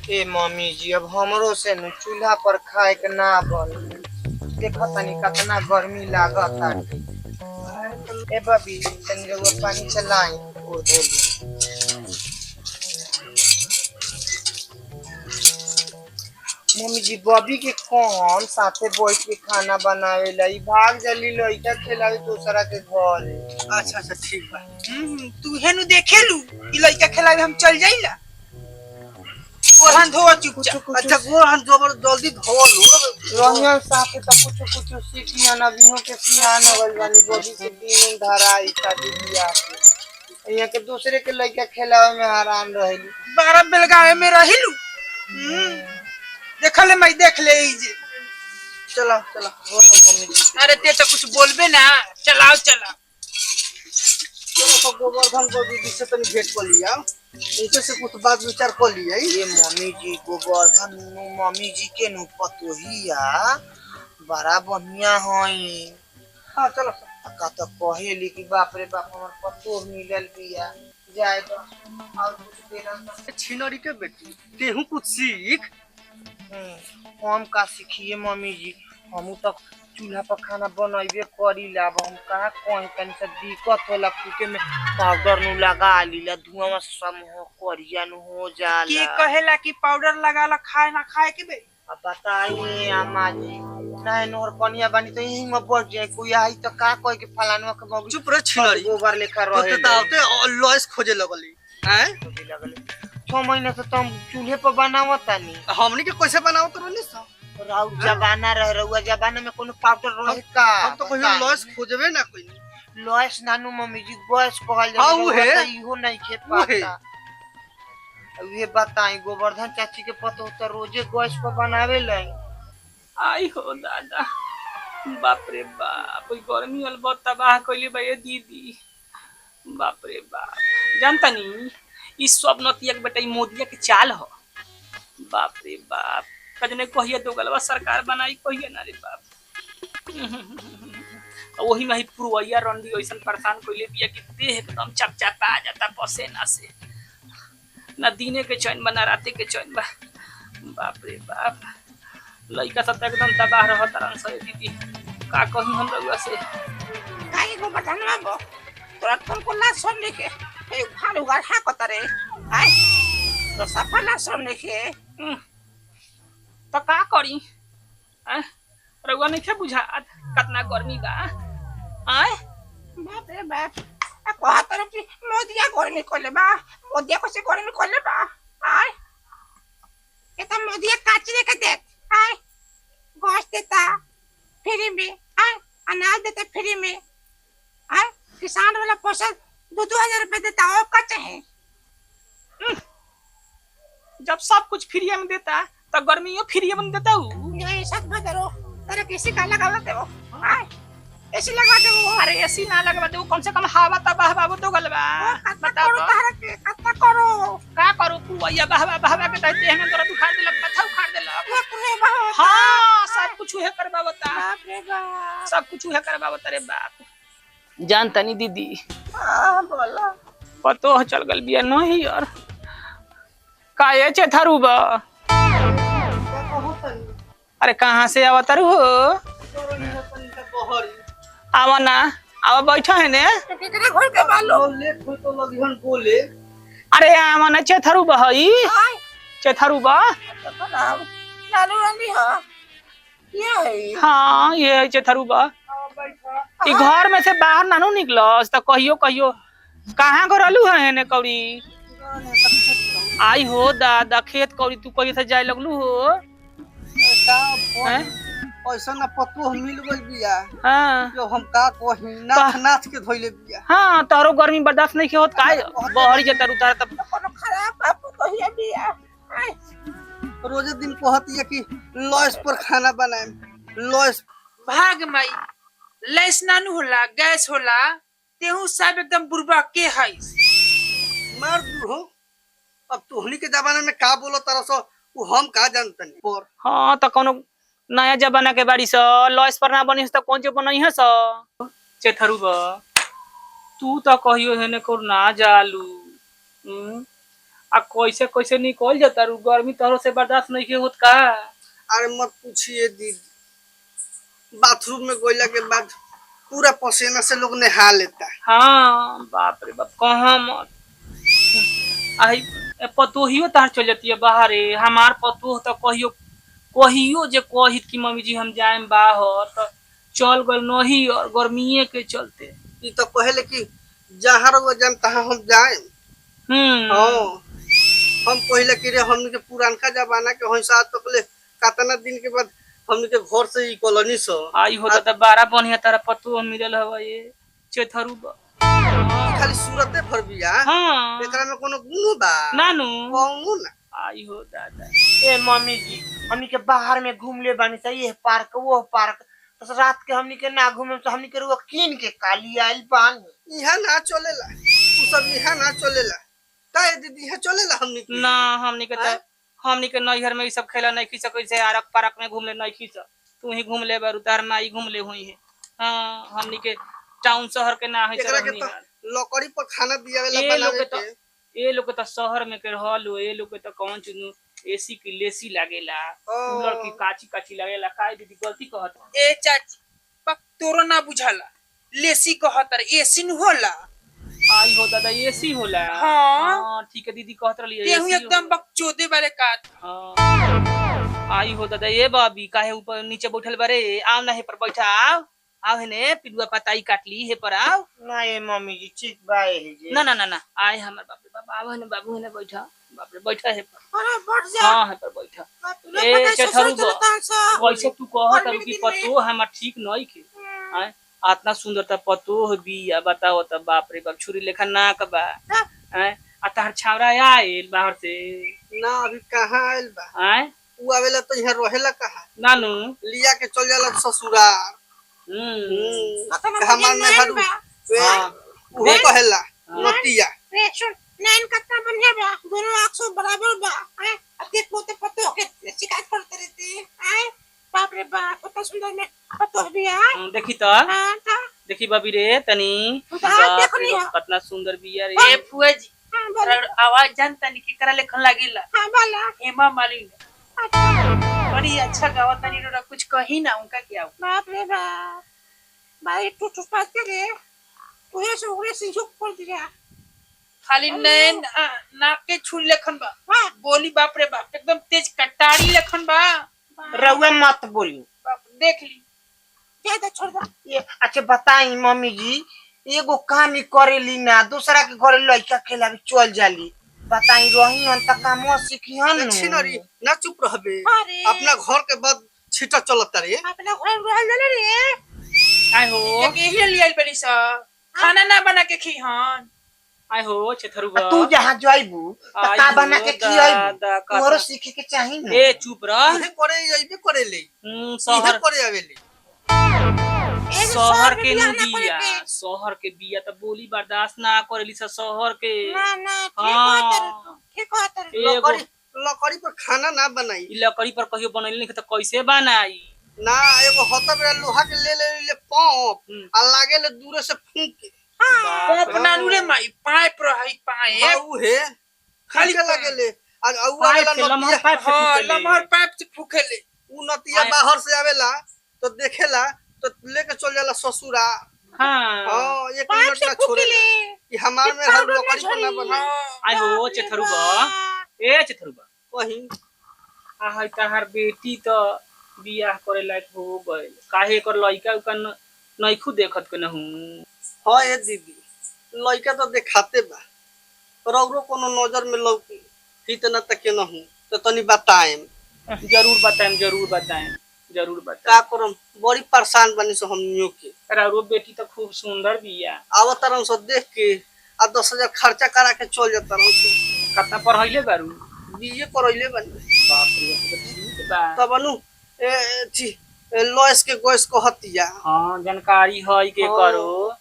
ए mummy जी अब हमरो से न चूल्हा पर खाए के ना बन। देखो तनी कितना गर्मी लागता। ए बबी तनी रउआ पानी चलाई ओ धोली। मम्मी जी बबी के कौन साथे बैठ के खाना बनावे ला ई भाग जली लइका खिलावे दूसरा के घर। अच्छा अच्छा ठीक बा। तू हेनु देखेलू ई लइका खिलावे हम चल जाइला। गोरहन धो कुछ चुपचाप। कुछ अच्छा गोरहन जबर जल्दी धो लो। रोहियन साथे त कुछ सीखिया ना बिहो के सियान होल बानी बबी के दिन धराई शादी बियाह के। यहाँ के दूसरे के लइका खिलावे में हैरान रहेली। 12 बेलगावे में रहिलू। देखले मैं देख ले ई जे। चलो चलो वो मम्मी जी अरे ते तो कुछ बोलबे ना। चलाओ चला। चलो तो गोवर्धन को दीदी से तनी भेंट कर लिया। उनसे से कुछ बात विचार कर लिया। ये मम्मी जी गोवर्धन मम्मी जी के नु पतोहिया बड़ा बढ़िया हई। हां चलो का तो कहेली कि बाप रे बाप हमर पतो मिलल बिया जाए तो और कुछ देना छिनरी के बेटी तेहू कुछ सीख। हम का सीखिए मम्मी जी हम तो चूल्हा पर खाना बनइबे करी ला हम कहां कहीं तनी से दिक्कत होला फूके में पाउडर नु लगा लीला धुआं में समूह करिया नु हो जाला की कहेला कि पाउडर लगाला खाए ना खाए के बे। अब बताइए अम्मा जी नहीं नोर कनिया बनी तो यही में बढ़ जाए कोई आई तो का कह के फलानवा के मौगी चुप रह छिनरी गोबर लेखा रहे तो तावते लॉस खोजे लगली हैं खोजे लगले 6 महीने से तुम चूल्हे पर बनावतानी हमनी के कैसे बनाओ तो रहनी सा राउ जमाना रह रहुआ जमाना में कोनो पाउडर रहे का हम तो कहियो लॉस खोजबे ना कोई लॉस नानू मम्मी जी गैस कहल हाँ, जाला उहे। तो इहो नहीं खे पाता अब ये बताई गोवर्धन चाची के पतो तो रोजे गैस पर बनावे लाई आई हो दादा बाप रे बाप गर्मी अलबत तबाह कइले बा ये दीदी बाप रे बाप जानता नी ई सब नतिया के बेटा ई मोदिया के चाल हो बाप रे बाप कजने कहिए तो गलवा सरकार बनाई कहिए ना रे बाप वही में ही पुरवैया रंडी ऐसन परेशान कइले बिया कि देह एकदम चपचपा जाता पसेना से ना दिने के चैन बा ना राते के चैन बा बाप रे बाप लइका सब एकदम तबाह रहत तरन से दीदी का कहीं हम रउआ से काहे को बटनवा बो तोरा फोन को ला सुन लिखे ए भालू गढ़ा को तरे आय तो सफला सुन लिखे तो का करी हैं रउआ नहीं बुझात कितना गर्मी बा आय बाप रे बाप आ कहा तरफ से मोदिया गर्मी कोले बा मोदिया को से गर्मी कोले बा आय ये तो मोदिया काचरे के देख आय गोश्त देता फ्री में आय अनाज देता फ्री में आय किसान वाला पैसा 2-2000 रुपए देता हो का चाहे जब सब कुछ फ्री में देता तो गर्मियों फ्री में देता हूँ ये सब बदलो तेरे किसी का लगा दे वो आय एसी लगा दे वो अरे ऐसी ना लगवा दे कम से कम हवा तबाह बाबू तो गलबा बता करो तारा के कत्ता करो का करू पुवैया बहवा बहवा के तहते हमें तोरा उखाड़ देलक माथा उखाड़ देलक बाप रे बाप हां सब कुछ उहे करबा बता बाप रे बाप सब कुछ उहे करबा बता रे बाप जानता नहीं दीदी हां बोलो पतो चल गल बिया नहीं यार का ये चेथारू बा अरे कहां से आवतारू हो आवा ना आवा बैठा है ने केकरा घर के बालो ले तो लगिहन बोले अरे आवा ना चेथारू बा हई चेथारू बा लालू रानी हां ये है हाँ ये है चेथारू बा ई घर में से बाहर नानू निकलस त कहियो कहियो कहां गरलू है ने कौड़ी आई हो दादा खेत कौड़ी तू कहियो से जाय लगलू हो हैं पैसा ना पतो मिल गई बिया हां जो हम का कहि नाच नाच के धइले बिया हां तोरो गर्मी बर्दाश्त नहीं होत काय बहरी जे तरु तार त कोनो खराब बापू कहिया बिया आय रोजे दिन कहती है कि लॉस पर खाना बनाए लॉस भाग माई लैस नानू होला गैस होला तेहू सब एकदम बुरबा के हईस मार दू हो अब तोहनी के जमाने में का बोलो तरह सो वो हम का जानतनी पर हां त कोनो नया जमाना के बाड़ी स लॉस पर ना बनिस त कौन जो बनई है स चेथरू बा तू त कहियो हेने को ना जालू आ कैसे कैसे निकल जाता रू गर्मी तोहरो से बर्दाश्त नहीं होत का। अरे मत पूछिए दीदी, बाथरूम में गोइला के बाद पूरा पसीना से लोग नहा लेता है। हाँ बाप रे बाप कहाँ मत आई पतोहियो तार चल जाती है बाहरे। हमार पतोह तो कहियो कहियो जे कहित कि मम्मी जी हम जाए बाहर तो चल गल नहीं और गर्मीए के चलते। ये तो कहले कि जहाँ रहो जाम तहाँ हम जाए। हाँ हम कहले कि रे हमने के पुरानका जमाना के हिसाब तक ले कितना दिन के बाद हमने के घर से ही कॉलोनी से आई होता तो बारा बढ़िया तारा पतोह मिलल हवा ये चेथरू खाली सूरते भर बिया। हाँ एकरा में कोनो गुण बा नानू कहूं ना। आई हो दादा। ए मम्मी जी हमनी के बाहर में घूम ले बानी चाहिए, ये पार्क वो पार्क, तो रात के हमनी के ना घूमे तो हमनी के रुआ कीन के काली आइल बानी। यहाँ ना चलेला तू सब, यहाँ ना चलेला काहे दीदी यहाँ चलेला हमनी के ना हमनी के नैहर में ई सब खेला नहीं खी सकै से आरक पारक में घूम ले नहीं खी सक। तू ही घूम ले बारू तार माई घूम ले हुई है। हाँ हमनी के टाउन शहर के ना है एकरा के तो लकड़ी पर खाना दियावेला बनावे के। ए लोग तो शहर में के रहलो ए लोग तो कौन चुनु एसी की लेसी लागेला कूलर की काची काची लागेला। काय दीदी गलती कहत ए चाची पक तोरो ना बुझाला, लेसी कहतर एसी न होला। आई हो दादा एसी होला। हाँ। ठीक है दीदी कहत रही तेहू एकदम बकचोदे वाले काट। आई हो दादा ये बाबी काहे ऊपर नीचे बैठल बारे आओ ना हे पर बैठा आओ हेने पिलुआ पताई काट ली हे पर आओ ना ये मम्मी जी ठीक बा जे ना ना ना ना आए हमर बाप रे बाप आओ हेने बाबू हेने बैठा बाप रे बैठा हे पर। अरे बढ़ जा हां हे पर बैठा। ए चथरू कैसे तू कहत कि पतो हमर ठीक नहीं के हैं आतना सुंदरता पतो बिया बताओ त बाप रे बाप छुरी लेखा नाक बा हैं आ तार छावरा आइल बाहर से ना अभी कहाँ आइल बा हैं उ आवेला तो यहाँ रहेला कहाँ नानू लिया के चल जाला ससुराल। हमार में हर वो कहेला नतिया रे सुन नैन कितना बढ़िया बा, दोनों आँख से बराबर बा। हैं अते पोते पतो के शिकायत करते रहते हैं। बाप रे बाप कितना सुंदर में पतो भी है। देखी त हां ता देखी बाबी रे तनी बाप देखनी है। कितना सुंदर बिया रे। ए फुआ जी हां बोल आवाज जानता नहीं केकरा लेखन लागेला। हां बोला हेमा मालिनी अच्छा बड़ी अच्छा गावत तनी रो कुछ कही ना उनका क्या। बाप रे बाप भाई तू पास के रे तू ये से उड़े से झुक पड़ दिया। खाली नैन नाक के छुरी लेखन बा। हां बोली बाप रे बाप एकदम तेज कटारी लेखन बा। रउआ मत बोली। बाप देख ली ज्यादा छोड़ दे। ये अच्छा बताई मम्मी जी एगो काम ही करेली ना दूसरा के घरे लइका खेला भी चल जाली। बताई रही हन त काम सीखी हन छिनरी ना चुप रहबे। अरे अपना घर के बाद छिटा चलत रे। अपना घर रहल रे आय हो यही ले आइल बड़ी सा खाना ना बना के खी हन। आय हो छथरू बा तू जहां जाइबू त का बना के खियाइबू दादा का तोरो सीखे के चाही ना। ए चुप रह। इहे करे आइबे करेले इहे शहर करे आवेले। शहर के बिया शहर के बिया त बोली बर्दाश्त ना करेली शहर के। ना ना हाँ। ठीक होतर एगो लकड़ी पर खाना ना बनाई इ लकड़ी पर कहियो बनैली नहीं त कैसे बनाई। ना एगो हता बेरा लोहा के ले पंप आ लागे ले दूर से फूंक के पंप नानू रे माई पाइप रही पाइप। हाउ हे खाली के लागे ले आ औआ पाइप वाला से लम्हा पाइप से हां फूकेले। लमहर पाइप से फूकेले। उ नतिया बाहर से आवेला तो देखेला तो लेके चल जाला ससुरा। हां हां 1 मिनट ना छोड़ेला कि हमार में हर लकड़ी पर ना बना। आय हो छथरू बा ए छथरू बा कहीं आ है तहार बेटी त बियाह करे लायक हो गइल काहे कर लइका उका नइखु देखत के नहु। हां ए दीदी लइका तो देखाते बा रौरो कोनो नजर में लौकी इतना तक के न हूं तो तनी बताएम। जरूर बताएं का करम बड़ी परेशान बनी सो हमनियो के। राउरो बेटी तो खूब सुंदर बिया आवतरन सो देख के आ 10,000 खर्चा करा के चल जातरन सो कतना पढ़ाइले बारू। बीए करइले बनी। बाप रे बाप ठीक बा। तब अनु लॉयस के गोइस कहतिया। हां जानकारी है के हाँ। करो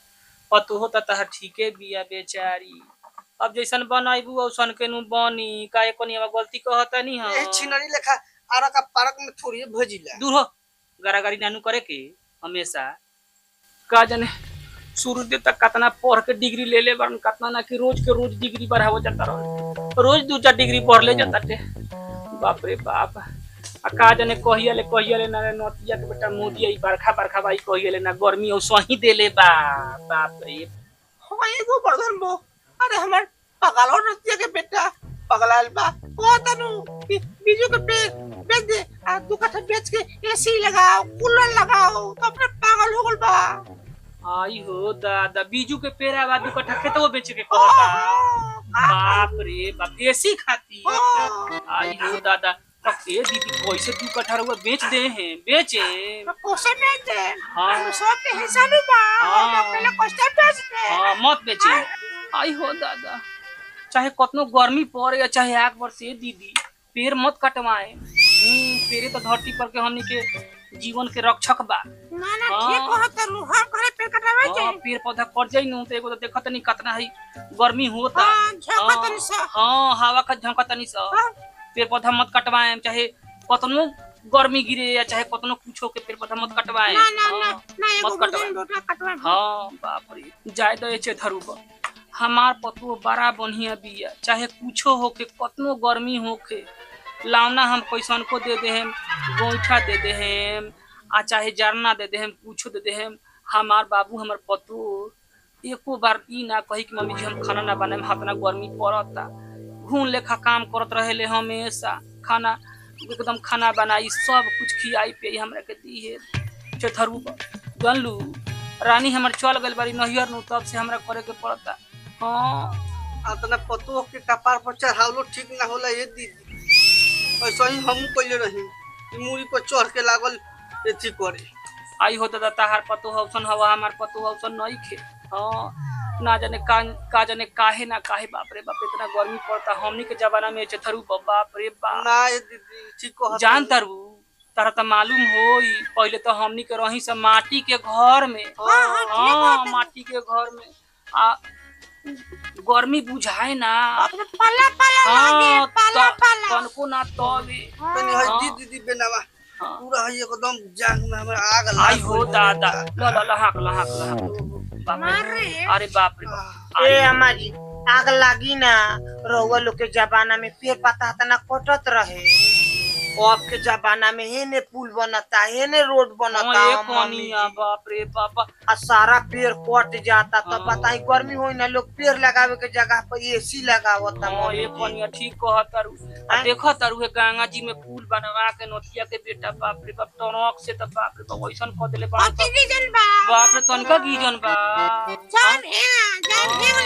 पतो होता त ठीके बिया बेचारी। अब जैसन बनाइबू औसन के नु बनी काहे कोनी गलती कहता नहीं ए हां। छिनरी लेखा आरा का पार्क में थोड़ी भेजिला। दूर हो गारागारी नानू करे के हमेशा का जाने शुरू दे तक कितना पढ़ के डिग्री ले ले बरन कितना ना कि रोज के रोज डिग्री बढ़ावो जाता रहो। रोज 2-4 डिग्री पढ़ ले जाते। बाप रे बाप। आ का जाने कहिया ले ना नतिया के बेटा मोदी आई बरखा भाई कहिया ले ना गर्मी हो सही देले बा। बाप रे हो एगो बर्धन बो अरे हमर पगलो नतिया के बेटा पगलाल बा को तनु बीजू के बेच दे आ 2 कट्ठा बेच के एसी लगाओ कूलर लगाओ तो अपने पागल हो गल बा। आई हो दादा बीजू के पेड़ा बा 2 कट्ठा खेतवा बेचे के कहता। बाप रे बाप एसी खाती। आई हो दादा ए दीदी कैसे 2 कट्ठा रुआ बेच दे हैं बेचे कोसे बेच दे हाँ सब के हिसाब में बा पहले कोसे बेच दे हाँ मत बेचे। आई हो दादा चाहे कतनो गर्मी पड़े या चाहे आग बरसे दीदी पेड़ मत कटवाए। पेड़े तो धरती पर के हमनी के जीवन के रक्षक बा। ना ना ठीक कहत रू हम घरे पेड़ कटवाए हाँ पेड़ पौधा कट जाई नु तो एगो तो देखत नहीं कितना है गर्मी होता। हां झकतनी सा हाँ हवा का झंकतनी सा पेड़ पौधा मत कटवाए चाहे कतनो गर्मी गिरे या चाहे कतनो कुछ हो के पेड़ पौधा मत कटवाए। ना ना ना ना एगो बर्धन बोटा कटवाए। हाँ बाप रे जाय दे छे धरू बा हमार पतुओ बड़ा बढ़िया बिया चाहे कुछो होके कतनो गर्मी होके लावना हम पैसन को दे दे हम गोईठा दे दे हम आ चाहे जरना दे दे हम कुछो दे दे हम हमार बाबू हमार पतु एको बार ई ना कही कि मम्मी जी हम खाना ना बनाए हाथ ना गर्मी पड़ता घून लेखा काम करत रहेले हमेशा खाना एकदम खाना बनाई सब कुछ खियाई पे हमरा के दी है चथरू जानलू रानी हमर चल गइल बारी नहियर नु तब से हमरा करे के पड़ता। हाँ अतना पतो के कपार पर चढ़ावलो ठीक ना होला ये दीदी ऐसा ही हम पहले रही मूड़ी पर चढ़ के लागल एथी करे। आई हो दादा ताहार पतो हौसन हवा हमार पतो हौसन नहीं खे। हाँ ना जाने का जाने काहे ना काहे बाप रे बाप इतना गर्मी पड़ता हमनी के जमाना में चथरू बाप रे बाप ना ये दीदी ठीक कहत जान तारू तारा तो मालूम होई पहले तो हमनी के रही सब माटी के घर में। हाँ माटी के घर में आ गर्मी बुझाए ना पाला पाला लागे पाला पाला तनको ना तवे तनी है दीदी बेनावा पूरा है एकदम जांग में हमरा आग लग। आई हो दादा ल लहाक बाप रे अरे बाप रे बाप। ए हमारी आग लागी ना रउआ लोग के जमाना में पेड़ पत्ता तना कटत रहे अब के जमाना में हेने पुल बनता हेने रोड बनता बाप रे बाप आ सारा पेड़ कट जाता तो बताई गर्मी होई ना लोग पेड़ लगावे के जगह पर एसी लगावता। ये कनिया ठीक कहतारू देखो तारू है गंगा जी में पुल बनवा के नोतिया के बेटा बाप रे बाप टनक से तो बाप रे बाप ऐसन क देले बाप रे तनका गीजन बा जान है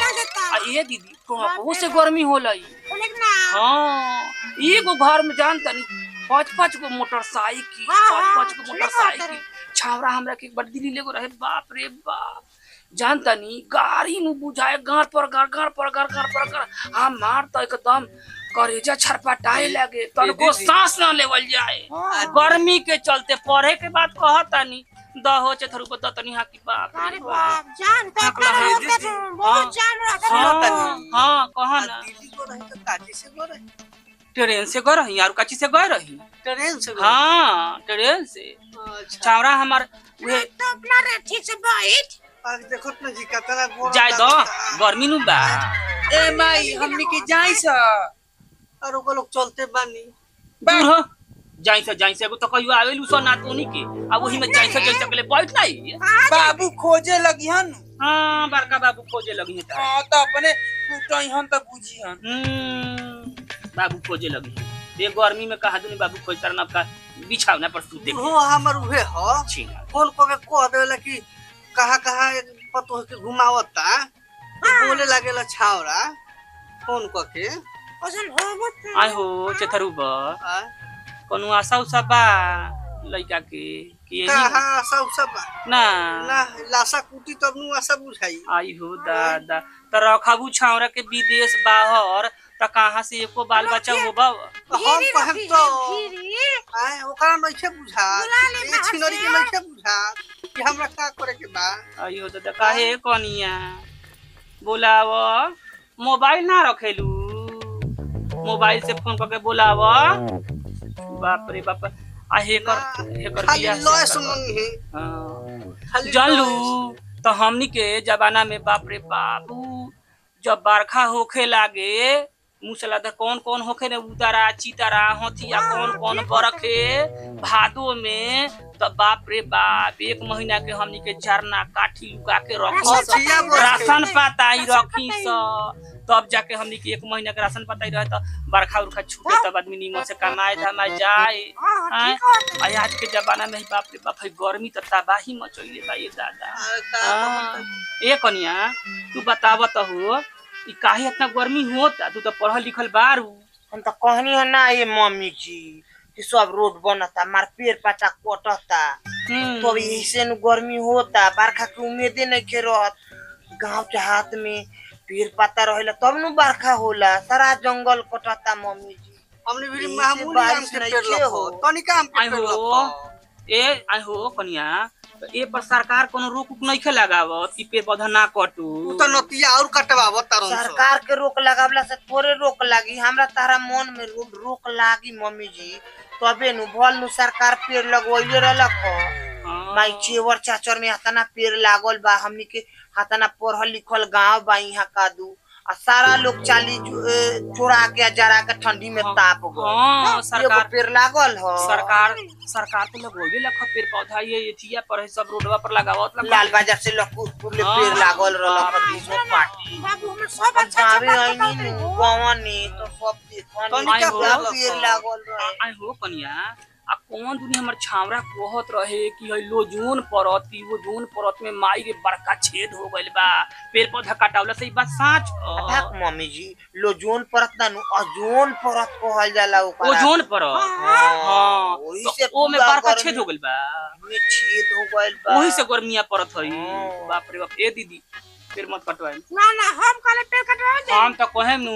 लगता आ ये दीदी बहुत से गर्मी होलई। हां एगो घर में जानता नहीं 5-5 गो मोटरसाइकिल 5-5 गो मोटरसाइकिल छावरा हमरा के बड़ दिल्ली लेगो रहे बाप रे बाप जानता नहीं गाड़ी नु बुझाए गार पर हमार तो एकदम करेजा छरपटाए लगे तनको सांस ना लेवल जाए गर्मी के चलते पढ़े के बाद कहता नहीं दहो चथरू को तनी हा की बाप अरे बाप जान तो बहुत जान रहा। हां कहा ना दिल्ली को रही तो काजी से गो रही ट्रेन से गए रही और काची से गए रही ट्रेन से हाँ ट्रेन से छावरा हमार वे तो अपना रे ठीक से बैठ आज देखो ना जी कतना गोर जाय दो गर्मी नु बा ए माई हमनी के जाई सा और वो लोग चलते बानी दूर हो जाई से तो कहियो आवेलु सो ना तोनी के अब वही में जाई से जैसे पहले बैठ नहीं बाबू खोजे लगी हन। हां बड़का बाबू खोजे लगी है हां तो अपने टूटई हन त बुझी हन बाबू खोजे लगी ये गर्मी में कहा दुनी बाबू खोज करना का बिछावना पर सूते हो हमर उहे हो छीना फोन को के कह देला कि कहां पतो के घुमावता बोले लागेला छावरा फोन को के ओसन होबत आय हो चथरू बा कोनो आशा उसा बा लइका के कि कहां सब ना लाशा कुटी तब नु आशा बुझाई। आई हो दादा त रखबू छावरा के विदेश बाहर त कहां से एको बाल बच्चा होबा हम कहम तो आए ओकरा नइखे बुझा ए छिनरी के नइखे बुझा कि हमरा का करे के बा। आई हो दादा काहे कनिया बोलाव मोबाइल ना रखेलू मोबाइल से फोन करके बोलाव बाप रे बाप आ हेकर खाली लॉस मंगी है हां जानलू तो हमनी के जमाना में बाप रे बाबू जब बरखा होखे लागे मूसलाधार कौन कौन होखे ने उतारा चितारा हथिया कौन कौन बरखे भादो में तो बाप रे बाप 1 महीना के हमनी के झरना काठी लुका के रखी हथिया बरखे। राशन पाताई रखी तब जाके हमनी के 1 महीना के राशन पाताई रहे तो बरखा उरखा छूटे तब आदमी नीमन से कमाए धमाए जाए। आज के जमाना में बाप रे बाप गर्मी तो तबाही मचैले बा ये दादा। ए कनिया तू बतावत हो ई काहे इतना गर्मी होता? तू तो पढ़ल लिखल बारू। हम तो कहनी है ना ये मम्मी जी कि सब रोड बनता मार पेड़ पत्ता कटता तो यही से न गर्मी होता। बरखा के उम्मीदे नहीं के रहत। गाँव देहात में पेड़ पत्ता रहेला तब न बरखा होला। सारा जंगल कटता मम्मी जी। हमने भी यही से मामूली बारिश आम के नहीं पेड़ के लखो हो। तनिका आम के आई पेड़ हो लखो। आई हो कनिया तो ए पर सरकार कोनो रोक नहीं खे लगावत कि पेड़ पौधा ना कटू। उ तो नतिया और कटवावत तारन सरकार के रोक लगावला से थोड़े रोक लागी। हमरा तारा मन में रोक लागी मम्मी जी तबे नु भल नु सरकार पेड़ लगवैले रहलक। माई चेवर चाचर में हतना पेड़ लागल बा। हमनी के हतना पढ़ल लिखल गांव बा यहाँ कादू आ सारा लोग चाली चोरा के जरा के ठंडी में ताप गए। सरकार पेड़ लागल हो। सरकार तो लगोगे लख पेड़ पौधा ये एथिया पर है सब रोडवा पर लगावत लाल बाजार से लखुर ले पेड़ लागल रहलक दूसरो पार्टी। बाबू में सब अच्छा गावे आईनी नु गवनी तो सब देखन तनिका पेड़ लागल रहे। आई हो कनिया आ कौन दुनिया हमर छावरा कहत रहे कि है लोजोन परत की वो जोन परत में माई के बड़का छेद हो गइल बा पेड़ पौधा काटावला से ई बात सच अथाक मम्मी जी लो जोन परत ना नु अजोन परत कहल जाला ओकरा। ओ जोन परत हां ओही तो से ओ में बड़का छेद हो गइल बा। में छेद हो गइल बा। ओही से गर्मिया परत हई। बाप रे बाप ए दीदी पेड़ मत कटवाई। ना हम काले पेड़ कटवा दे। हम तो कहे नु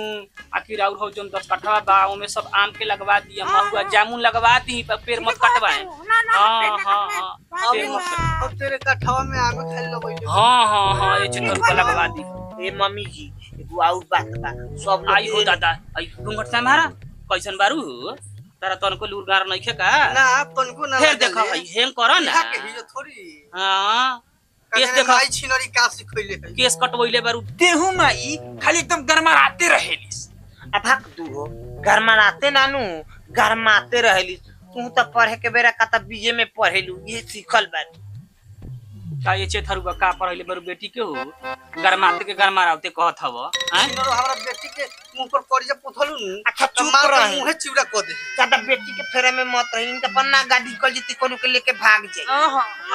आखिर और हो जोन 10 कट्ठा बा ओमे सब आम के लगवा दिया महुआ जामुन लगवा दी पर पेड़ मत कटवाए। हां पेड़ मत अब तेरे कठवा में आम खाली लगइले। हां ये चित्र को लगवा दी। ए मम्मी जी एगो और बात बा सब आई हो दादा आई घूंघट से हमारा कैसन बारू तारा तन को लूरगार नहीं खे का ना तनको ना फिर देखा हई हेंग कर ना। यहाँ के ही थोड़ी हां केस कने देखा माई छिनरी का सिखैले है। केस कटवइले बारू देहू माई खाली एकदम गरमाते रहेलिस। अथाक तू हो गरमाते नानू गरमाते रहली। तू तो पढ़े के बेरा का त बीए में पढ़ेलू ये सीखल बा। का ये चेथरू का पढ़ले बारू बेटी के हो गरमाते के गरमारावते कहत हव हैं। छिनरो हमरा बेटी के मुंह पर करिया पुथलू नु अच्छा तो चुप मार के रही। मुंह चिवड़ा क दे। ज्यादा बेटी के फेरे में मत रही त पन्ना गाड़ी कल जीती कोनो के लेके भाग जाई।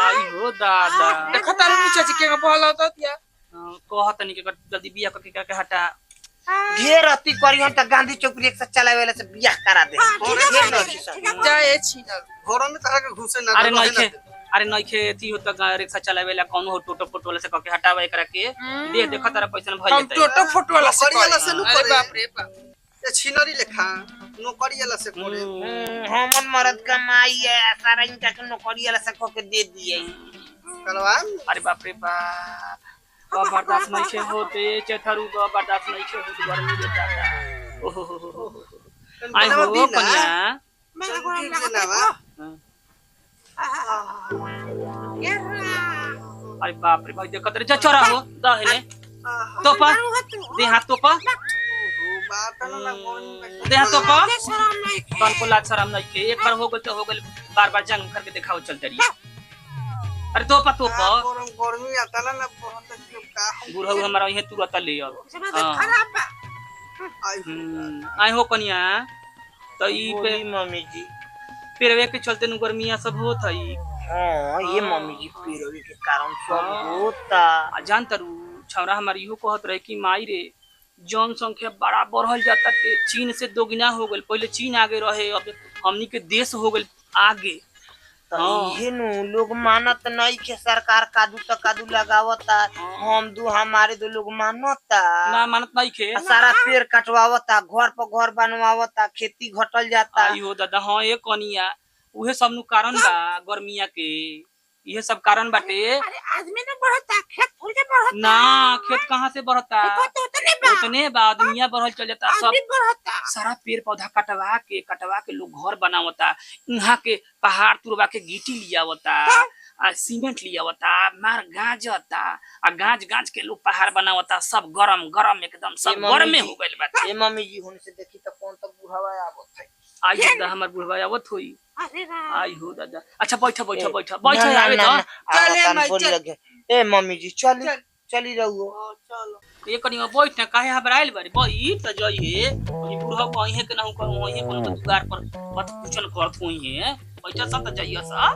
आई हो दादा देखो तारू नीचे से के बोल होता दिया। कहत नहीं के जल्दी बिया के हटा ढेर अति करी हम त गांधी चौक रिक्शा चलावेला से बियाह करा दे। ढेर न छी सब। जाए छी घर में तरह के घुसे ना अरे रहे नइखे ना। अरे नइखे थी हो त रिक्शा चलावेला कोनो हो टोटो फोटो वाला से कह के हटावे एकरा के दे देखो तारा पैसा भइल हम जतै। टोटो फोटो वाला से नौकरी वाला से नु अरे करे। बाप रे बाप ये छिनरी लेखा नौकरी वाला से करे। हम मर्द कमाई है सारा इनका के नौकरी वाला से कह के दे दिए। करवा अरे बाप रे बाप अब बर्दाश्त नहीं छे होते चेथरू को बर्दाश्त नहीं छे होते गर्मी के दादा। ओहो आई हो कन्या मेरे को ठीक से ना बा। अरे बाप रे भाई देखत रे चरा हो दहले तोपा दे हाथ तोपा बात ना दे हाथ तोपा शर्म नहीं तन को लाज शरम नहीं के एक बार हो गल तो हो गल बार बार जंग करके दिखाओ चल तरी। अरे तोपा तोपा गर्मी आता ना बहुत का बुढ़ऊ हमारा यही तुरंत ले अब खराब बा। आई हो कन्या तो ई पे बोली मम्मी जी। पेरवे के चलते नु गर्मिया सब होत हई। हाँ ये मम्मी जी पेरोवी के कारण सब होता। जान तरु छौरा हमारी इहो कहत रहे कि माई रे जनसंख्या बड़ा बढ़ल जाता ते चीन से दोगुना हो गइल। पहले चीन आगे रहे अब हमनी के देश हो गइल आगे। तो ये नु लोग मानत नहीं के सरकार कादू तो कादू लगावता हम दो हमारे दो लोग मानता ना मानत नहीं खे। सारा पेड़ कटवावता घर पर घर बनवावता खेती घटल जाता। आई हो दादा हाँ ये कनिया उहे सब नु कारण बा गर्मिया के ये सब कारण बाटे। अरे आदमी ने बढ़ता खेत फूल के बढ़ता ना खेत कहाँ से बढ़ता तो उतने बा उतने बा आदमिया बढ़ल चल जाता सब आदमी बढ़ता। सारा पेड़ पौधा कटवा के लोग घर बनावता। यहाँ के पहाड़ तुरवा के गिट्टी लियावता आ सीमेंट लियावता मार गांजता आ गांज गांज के लोग पहाड़ बनावता सब गरम गरम एकदम सब ए मम्मी गरमे जी। हो गइल बा ए मम्मी जी होने से देखी तो कौन तक बुढ़ावा आवत है। आई दादा हमर बुढ़वा आवत होई अरे राम आई हो दादा अच्छा बैठ बैठ ए, बैठ बैठ ना, आवे ना, तो ना, चले आवतान माई, बोली चल। लगे। ए मम्मी जी चली चल। चली रहुओ। चलो ये कनी में बैठ ना काहे हबराइल बारे बैठ त जइए ओही बुढ़वा कहीं के ना को वहीं कोनो के दुआर पर मत पूछल करत होई है बैठा सब त जाइए सा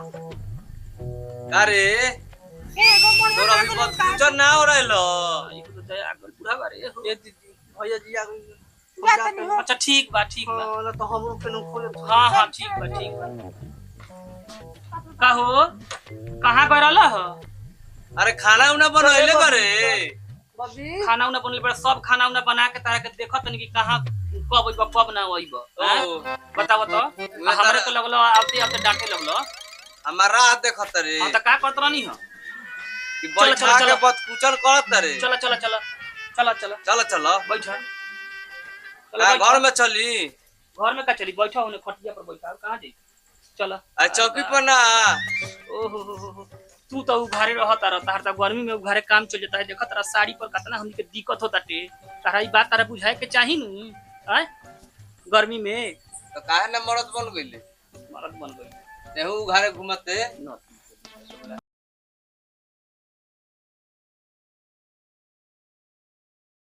अरे ए वो मोर तोरा अभी मत पूछो ना हो रहलो आई तो दया कर बुढ़ा बारे हो ए दीदी भैया जी आ गई जा तनी हो अच्छा ठीक बा हाँ ना तो हम लोग के नु खोले हाँ हाँ ठीक बा का हो कहाँ गए रहल हो अरे खाना उना बनैले करे बबी खाना उना बनले बड़ा सब खाना उना बना के तारा के देखत नहीं कि कहाँ कब अइब कब ना अइब ओ बताओ तो हमरे तो लगलो आते आते डांटे लगलो हमारा हाथ देखत रे हम त का करत रहनी हो कि चलो, बैठा चलो, के चलो। बत कुचल करत रे चलो चलो चलो चलो चलो चलो चलो बैठ घर में चली घर में का चली बैठा होने खटिया पर बैठा कहाँ जाई चलो आ चौकी पर ना ओहो हो तू तो घरे रहता रहता हर गर्मी में घरे काम चल जाता है देखत रहा साड़ी पर कितना हमनी के दिक्कत होता टे तारा ई बात तारा बुझाए के चाही नु हैं गर्मी में तो काहे ना मरद बन गइले मरद बन गई तेहू घरे घुमते न